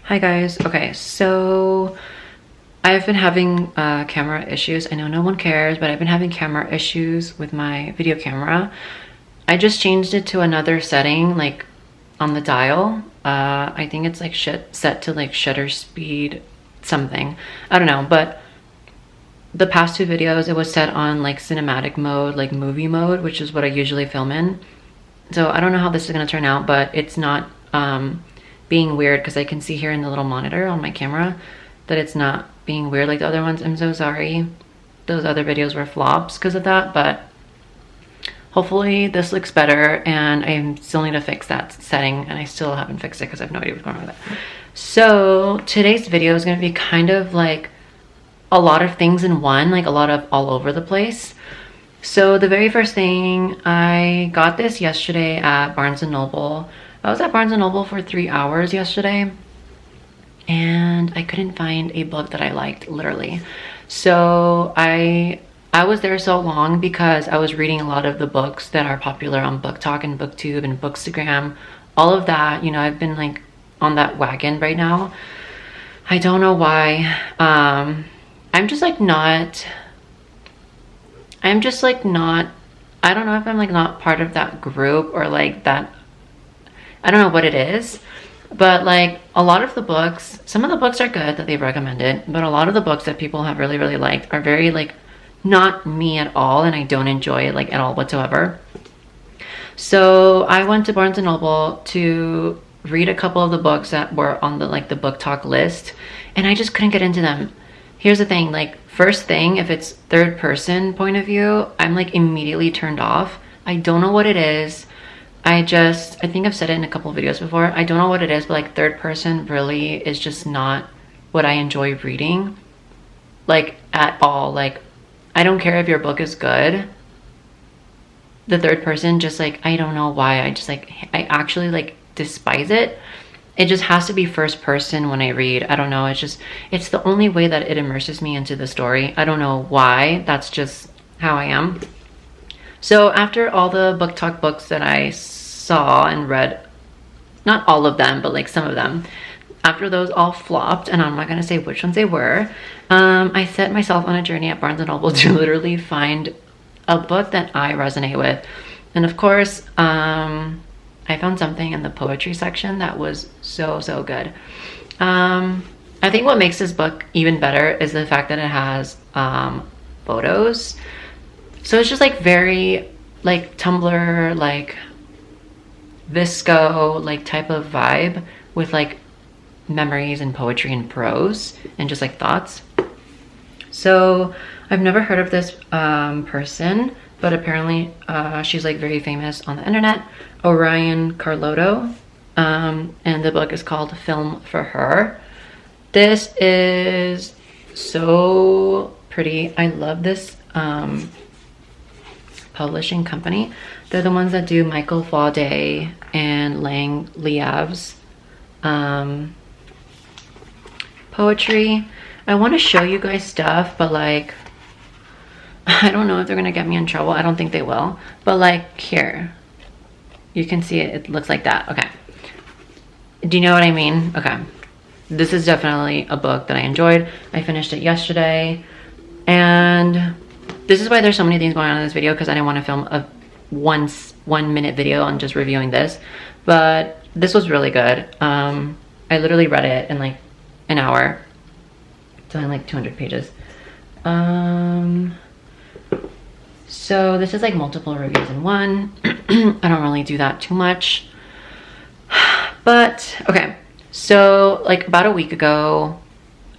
Hi guys. Okay, so I've been having camera issues. I know no one cares, but I've been having camera issues with my video camera. I just changed it to another setting, like on the dial. I think it's like set to like shutter speed something. I don't know, but the past two videos it was set on like cinematic mode, like movie mode, which is what I usually film in. So I don't know how this is gonna turn out, but it's not being weird because I can see here in the little monitor on my camera that it's not being weird like the other ones. I'm so sorry. Those other videos were flops because of that, but hopefully this looks better, and I still need to fix that setting, and I still haven't fixed it because I have no idea what's going on with it. So today's video is going to be kind of like a lot of things in one, like a lot of all over the place. So the very first thing, I got this yesterday at Barnes & Noble. I was at Barnes & Noble for 3 hours yesterday, and I couldn't find a book that I liked, literally. So I was there so long because I was reading a lot of the books that are popular on Book Talk and BookTube and Bookstagram, all of that. You know, I've been like on that wagon right now. I don't know why. I'm just like not, I don't know if I'm like not part of that group or like that. I don't know what it is, but like a lot of the books, some of the books are good that they've recommended, but a lot of the books that people have really, really liked are very like not me at all, and I don't enjoy it like at all whatsoever. So I went to Barnes & Noble to read a couple of the books that were on the like the Book Talk list, and I just couldn't get into them. Here's the thing, like first thing, if it's third person point of view, I'm like immediately turned off. I don't know what it is. I think I've said it in a couple of videos before. I don't know what it is, but like third person really is just not what I enjoy reading, like at all. Like I don't care if your book is good. The third person, just like, I don't know why. I actually like despise it. It just has to be first person when I read. I don't know. It's the only way that it immerses me into the story. I don't know why. That's just how I am. So after all the Book Talk books that I saw and read, not all of them, but like some of them, after those all flopped, and I'm not going to say which ones they were, I set myself on a journey at Barnes & Noble to literally find a book that I resonate with. And of course, I found something in the poetry section that was so, so good. I think what makes this book even better is the fact that it has photos. So it's just like very like Tumblr, like Visco, like type of vibe with like memories and poetry and prose and just like thoughts. So I've never heard of this person, but apparently she's like very famous on the internet, Orion Carloto, and the book is called Film for Her. This is so pretty. I love this publishing company. They're the ones that do Michael Fauday and Lang Liav's poetry. I want to show you guys stuff, but like I don't know if they're gonna get me in trouble. I don't think they will, but like here you can see it looks like that. Okay, do you know what I mean? Okay, this is definitely a book that I enjoyed. I finished it yesterday, and this is why there's so many things going on in this video, because I didn't want to film a 1 minute video on just reviewing this, but this was really good. I literally read it in like an hour. It's only like 200 pages. So this is like multiple reviews in one. I don't really do that too much, but okay. So like about a week ago,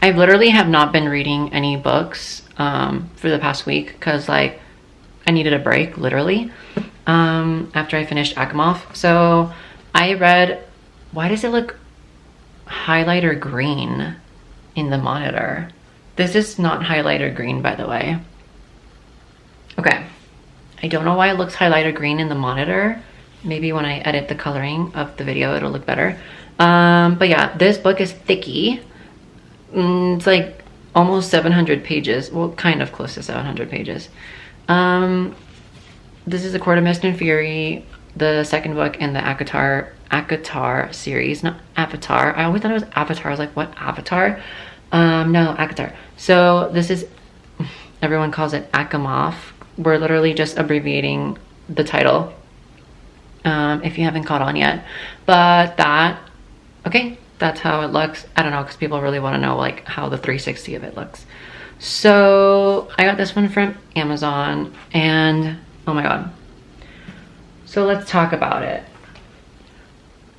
I literally have not been reading any books for the past week because like I needed a break, literally, after I finished ACOMAF. So I read, why does it look highlighter green in the monitor? This is not highlighter green, by the way. Okay, I don't know why it looks highlighter green in the monitor. Maybe when I edit the coloring of the video, it'll look better. But yeah, this book is thicky. It's like almost 700 pages. Well, kind of close to 700 pages. This is A Court of Mist and Fury, the second book in the ACOTAR series, not Avatar. I always thought it was Avatar. I was like, what, Avatar? No, ACOTAR. So this is, everyone calls it ACOMAF. We're literally just abbreviating the title, if you haven't caught on yet. But that, okay, that's how it looks. I don't know, because people really want to know like how the 360 of it looks. So I got this one from Amazon, and oh my god. So let's talk about it.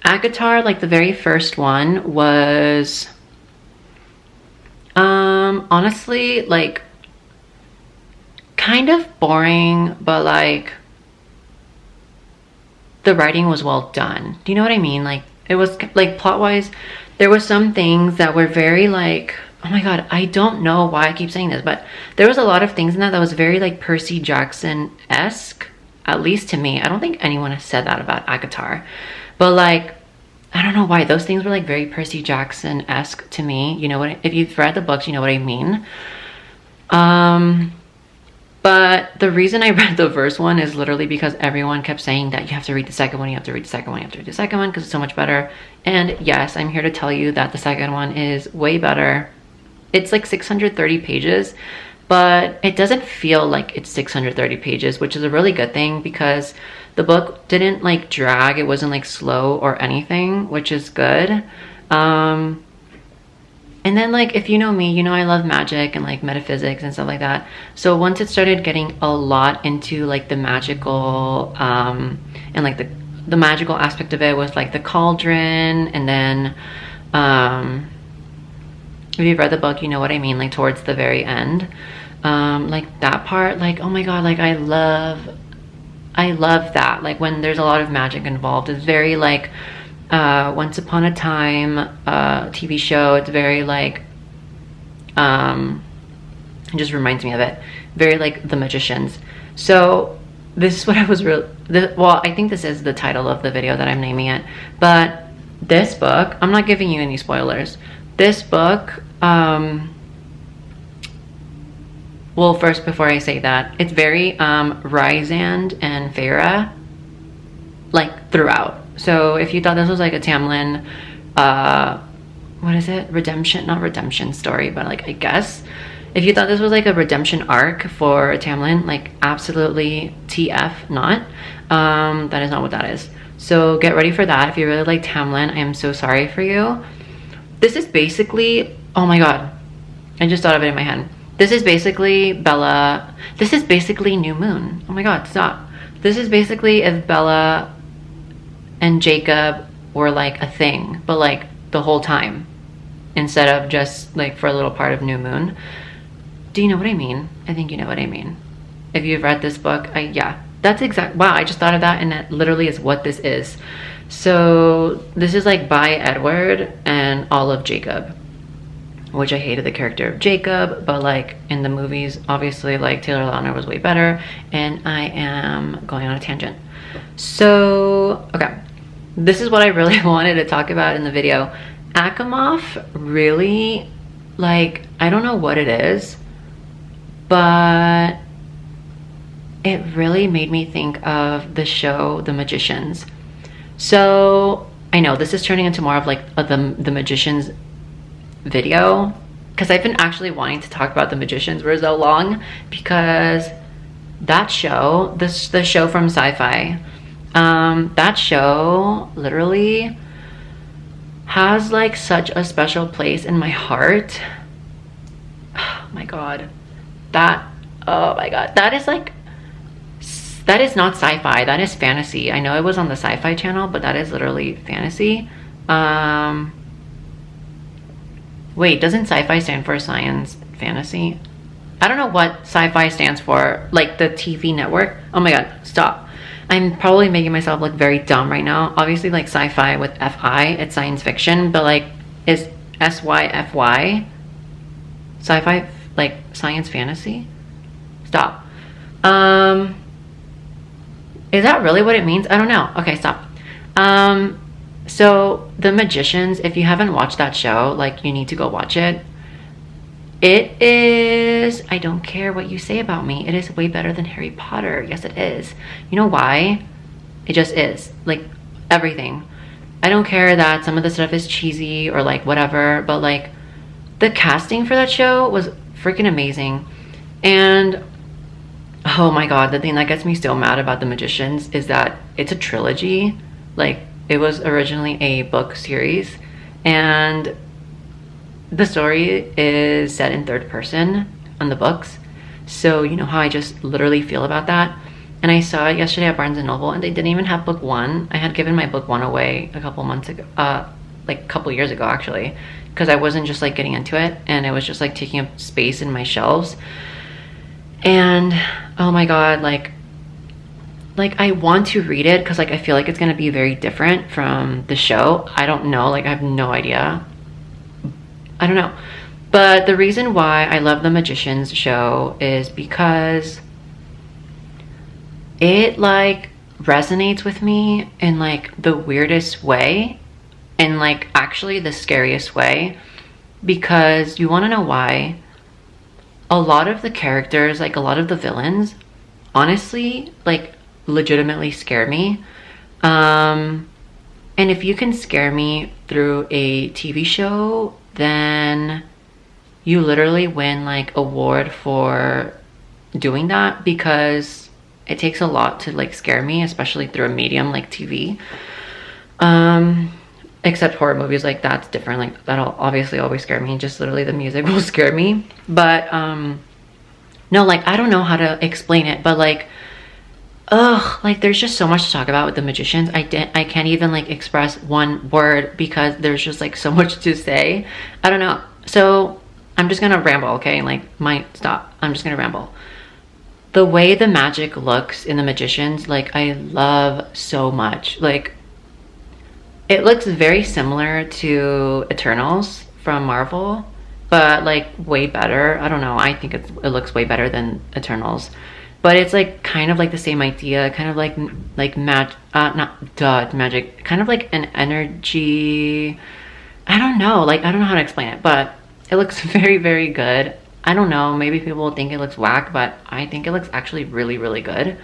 ACOTAR, like the very first one, was honestly like kind of boring, but like the writing was well done. Do you know what I mean? Like it was like plot wise, there were some things that were very like, oh my god, I don't know why I keep saying this, but there was a lot of things in that was very like Percy Jackson-esque, at least to me. I don't think anyone has said that about ACOTAR, but like I don't know why those things were like very Percy Jackson-esque to me. You know what, if you've read the books, you know what I mean. But the reason I read the first one is literally because everyone kept saying that you have to read the second one, you have to read the second one, you have to read the second one because it's so much better. And yes, I'm here to tell you that the second one is way better. It's like 630 pages, but it doesn't feel like it's 630 pages, which is a really good thing because the book didn't like drag. It wasn't like slow or anything, which is good. And then like, if you know me, you know I love magic and like metaphysics and stuff like that. So once it started getting a lot into like the magical, and like the magical aspect of it was like the cauldron, and then if you've read the book, you know what I mean, like towards the very end, like that part, like oh my god, like I love that, like when there's a lot of magic involved. It's very like Once Upon a Time TV show. It's very like it just reminds me of it, very like The Magicians. So this is what I was well, I think this is the title of the video that I'm naming it. But this book, I'm not giving you any spoilers. This book, well, first, before I say that, it's very Rysand and Feyre, like throughout. So if you thought this was like a Tamlin, what is it? Not redemption story, but like, I guess, if you thought this was like a redemption arc for Tamlin, like absolutely TF not. That is not what that is. So get ready for that. If you really like Tamlin, I am so sorry for you. This is basically, oh my god, I just thought of it in my head. This is basically Bella. This is basically New Moon. Oh my god, stop. This is basically if Bella and Jacob were like a thing, but like the whole time, instead of just like for a little part of New Moon. Do you know what I mean? I think you know what I mean. If you've read this book, yeah, that's exact. Wow, I just thought of that, and that literally is what this is. So this is like by Edward and all of Jacob, which I hated the character of Jacob, but like in the movies, obviously like Taylor Lautner was way better, and I am going on a tangent. So, okay, this is what I really wanted to talk about in the video. ACOMAF really, like, I don't know what it is, but it really made me think of the show The Magicians. So I know this is turning into more of like the Magicians video, because I've been actually wanting to talk about The Magicians for so long, because that show, the show from Sci-Fi, that show literally has like such a special place in my heart. Oh my god, oh my god, that is like, that is not sci-fi, that is fantasy. I know it was on the Sci-Fi channel, but that is literally fantasy. Wait, doesn't sci-fi stand for science fantasy? I don't know what sci-fi stands for, like the TV network. Oh my god, stop. I'm probably making myself look very dumb right now. Obviously like sci-fi with F-I, it's science fiction, but like is S-Y-F-Y sci-fi like science fantasy? Stop. Is that really what it means? I don't know. Okay, stop. So The Magicians, if you haven't watched that show, like you need to go watch it. It is, I don't care what you say about me, it is way better than Harry Potter. Yes, it is. You know why? It just is. Like everything. I don't care that some of the stuff is cheesy or like whatever, but like the casting for that show was freaking amazing. And oh my god, the thing that gets me so mad about The Magicians is that it's a trilogy. Like, it was originally a book series, and the story is set in third person on the books. So you know how I just literally feel about that. And I saw it yesterday at Barnes & Noble, and they didn't even have book one. I had given my book one away a couple months ago, like a couple years ago actually, because I wasn't just like getting into it, and it was just like taking up space in my shelves. And oh my god, like I want to read it because like I feel like it's gonna be very different from the show. I don't know, like I have no idea. I don't know. But the reason why I love The Magicians show is because it like resonates with me in like the weirdest way, and like actually the scariest way. Because you want to know why? A lot of the characters, like a lot of the villains, honestly, like legitimately scare me. And if you can scare me through a TV show, then you literally win like award for doing that, because it takes a lot to like scare me, especially through a medium like TV. Except horror movies, like that's different, like that'll obviously always scare me, just literally the music will scare me. But no, like I don't know how to explain it, but like like there's just so much to talk about with The Magicians. I can't even like express one word because there's just like so much to say. I don't know, so I'm just gonna ramble, okay? Like I'm just gonna ramble. The way the magic looks in The Magicians, like I love so much. Like it looks very similar to Eternals from Marvel, but like way better. I don't know, I think it looks way better than Eternals. But it's like kind of like the same idea, kind of like magic, kind of like an energy. I don't know, like I don't know how to explain it, but it looks very, very good. I don't know, maybe people will think it looks whack, but I think it looks actually really, really good.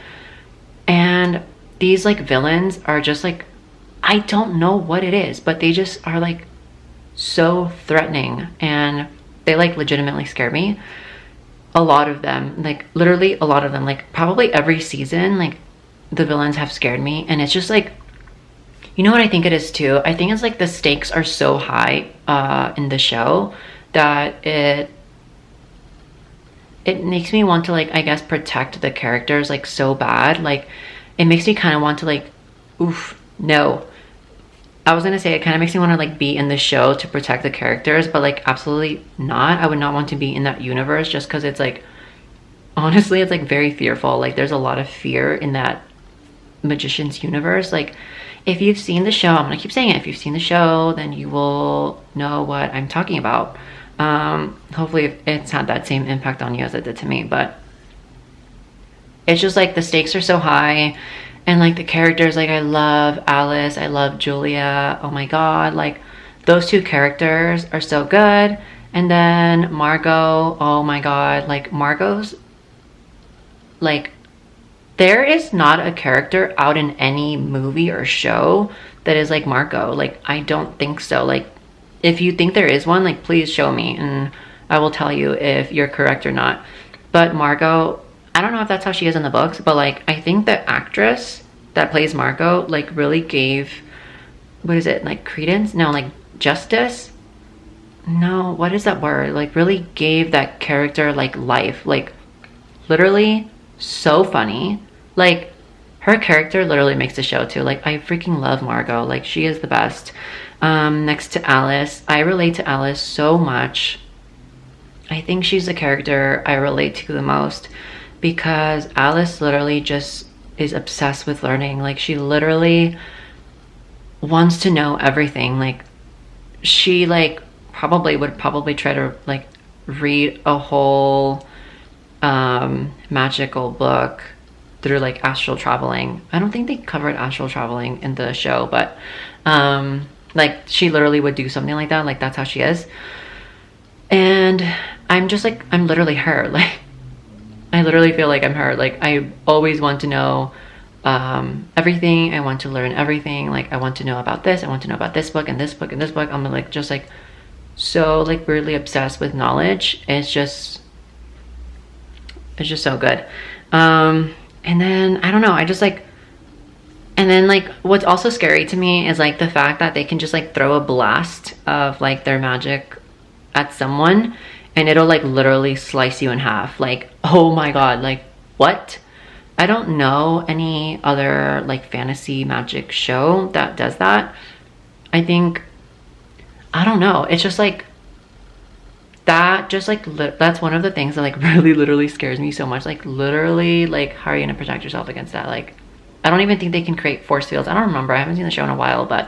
And these like villains are just like, I don't know what it is, but they just are like so threatening, and they like legitimately scare me. A lot of them, like literally a lot of them, like probably every season, like the villains have scared me. And it's just like, you know what I think it is too? I think it's like the stakes are so high in the show that it makes me want to like, I guess, protect the characters like so bad. Like it makes me kind of want to like, oof, no. I was gonna say it kind of makes me want to like be in the show to protect the characters, but like absolutely not. I would not want to be in that universe, just because it's like, honestly, it's like very fearful. Like there's a lot of fear in that Magicians universe. Like if you've seen the show, I'm gonna keep saying it, if you've seen the show, then you will know what I'm talking about. Hopefully it's had that same impact on you as it did to me, but it's just like the stakes are so high. And like the characters, like I love Alice, I love Julia, oh my god, like those two characters are so good. And then Margot, oh my god, like Margot's, like there is not a character out in any movie or show that is like Margot. Like I don't think so. Like if you think there is one, like please show me and I will tell you if you're correct or not. But Margot, I don't know if that's how she is in the books, but like I think the actress that plays Margot like really gave, what is it, like credence? No, like justice? No, what is that word? Like really gave that character like life. Like literally so funny. Like her character literally makes the show too. Like I freaking love Margot. Like she is the best. Next to Alice, I relate to Alice so much. I think she's the character I relate to the most, because Alice literally just is obsessed with learning. Like she literally wants to know everything. Like she like would probably try to like read a whole magical book through like astral traveling. I don't think they covered astral traveling in the show, but like she literally would do something like that. Like that's how she is. And I'm just like, I'm literally her. Like I literally feel like I'm her. Like I always want to know everything. I want to learn everything. Like, I want to know about this. I want to know about this book and this book and this book. I'm like just like so like weirdly obsessed with knowledge. It's just so good. And then I don't know, I just like, and then like what's also scary to me is like the fact that they can just like throw a blast of like their magic at someone and it'll like literally slice you in half. Like, oh my god, like what? I don't know any other like fantasy magic show that does that. I think, I don't know, it's just like that, just like that's one of the things that like really literally scares me so much. Like literally, like how are you gonna protect yourself against that? Like I don't even think they can create force fields. I don't remember, I haven't seen the show in a while. But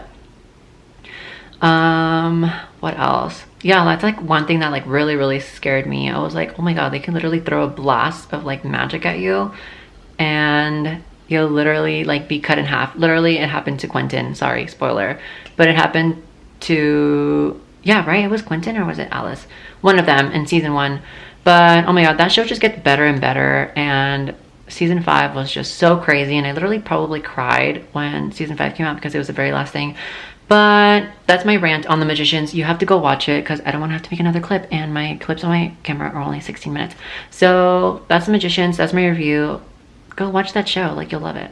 what else? Yeah, that's like one thing that like really scared me. I was like, oh my god, they can literally throw a blast of like magic at you and you'll literally like be cut in half. Literally, it happened to Quentin. Sorry, spoiler, but it happened to, yeah, right, it was Quentin or was it Alice? One of them in season 1. But oh my god, that show just gets better and better, and season 5 was just so crazy, and I literally probably cried when season 5 came out because it was the very last thing. But that's my rant on The Magicians. You have to go watch it because I don't want to have to make another clip, and my clips on my camera are only 16 minutes. So that's The Magicians, that's my review. Go watch that show, like you'll love it.